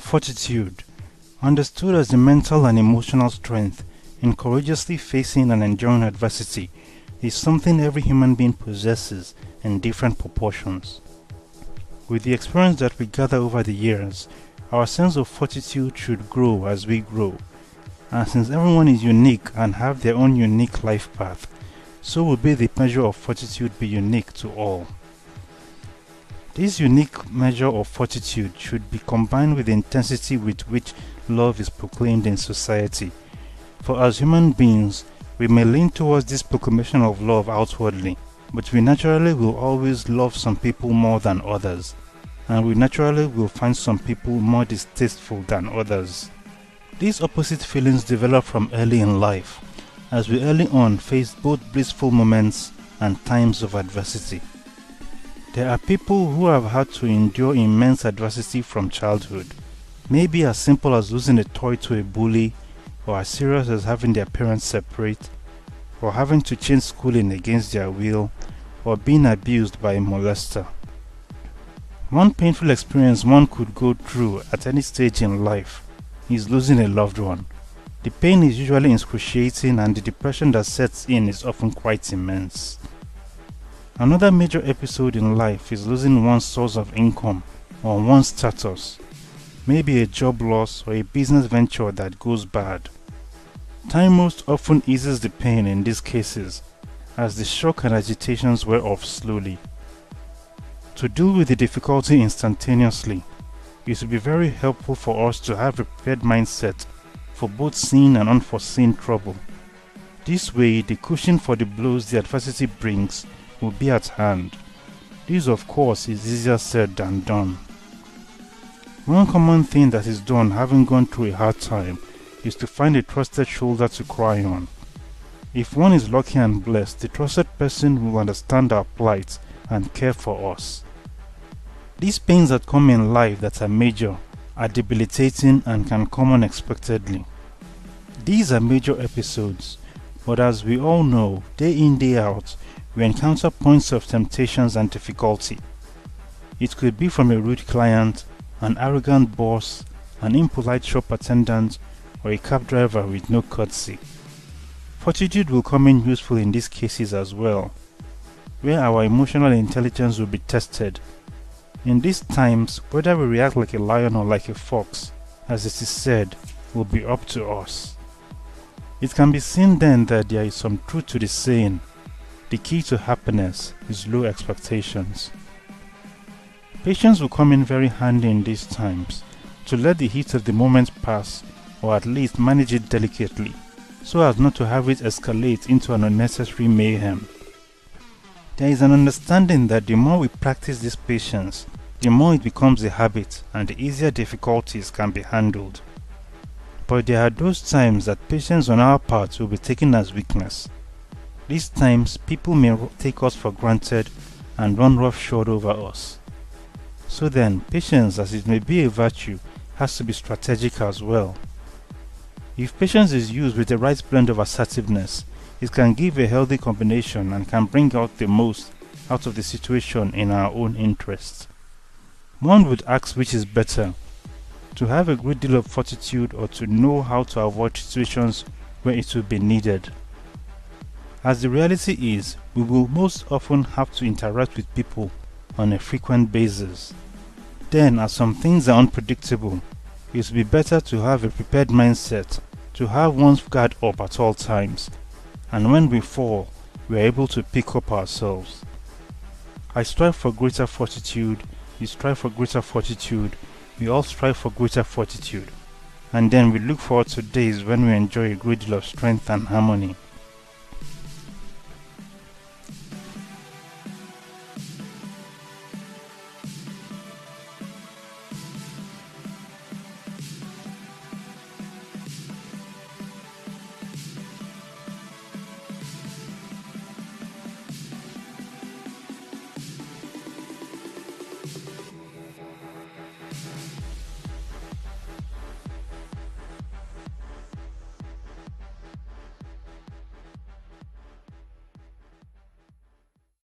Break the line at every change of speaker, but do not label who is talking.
Fortitude, understood as the mental and emotional strength in courageously facing and enduring adversity, is something every human being possesses in different proportions. With the experience that we gather over the years, our sense of fortitude should grow as we grow. And since everyone is unique and have their own unique life path, so will be the measure of fortitude be unique to all. This unique measure of fortitude should be combined with the intensity with which love is proclaimed in society. For as human beings, we may lean towards this proclamation of love outwardly, but we naturally will always love some people more than others, and we naturally will find some people more distasteful than others. These opposite feelings develop from early in life, as we early on face both blissful moments and times of adversity. There are people who have had to endure immense adversity from childhood, maybe as simple as losing a toy to a bully, or as serious as having their parents separate, or having to change schooling against their will, or being abused by a molester. One painful experience one could go through at any stage in life is losing a loved one. The pain is usually excruciating and the depression that sets in is often quite immense. Another major episode in life is losing one's source of income or one's status, maybe a job loss or a business venture that goes bad. Time most often eases the pain in these cases, as the shock and agitations wear off slowly. To deal with the difficulty instantaneously, it will be very helpful for us to have a prepared mindset for both seen and unforeseen trouble. This way, the cushion for the blows the adversity brings will be at hand. This, of course, is easier said than done. One common thing that is done having gone through a hard time is to find a trusted shoulder to cry on. If one is lucky and blessed, the trusted person will understand our plight and care for us. These pains that come in life that are major are debilitating and can come unexpectedly. These are major episodes, but as we all know, day in day out, we encounter points of temptations and difficulty. It could be from a rude client, an arrogant boss, an impolite shop attendant, or a cab driver with no courtesy. Fortitude will come in useful in these cases as well, where our emotional intelligence will be tested. In these times, whether we react like a lion or like a fox, as it is said, will be up to us. It can be seen then that there is some truth to the saying, the key to happiness is low expectations. Patience will come in very handy in these times, to let the heat of the moment pass, or at least manage it delicately, so as not to have it escalate into an unnecessary mayhem. There is an understanding that the more we practice this patience, the more it becomes a habit and the easier difficulties can be handled. But there are those times that patience on our part will be taken as weakness. These times, people may take us for granted and run roughshod over us. So then, patience, as it may be a virtue, has to be strategic as well. If patience is used with the right blend of assertiveness, it can give a healthy combination and can bring out the most out of the situation in our own interests. One would ask which is better, to have a great deal of fortitude or to know how to avoid situations where it will be needed. As the reality is, we will most often have to interact with people on a frequent basis. Then, as some things are unpredictable, it will be better to have a prepared mindset, to have one's guard up at all times, and when we fall, we are able to pick up ourselves. I strive for greater fortitude, you strive for greater fortitude, we all strive for greater fortitude, and then we look forward to days when we enjoy a great deal of strength and harmony.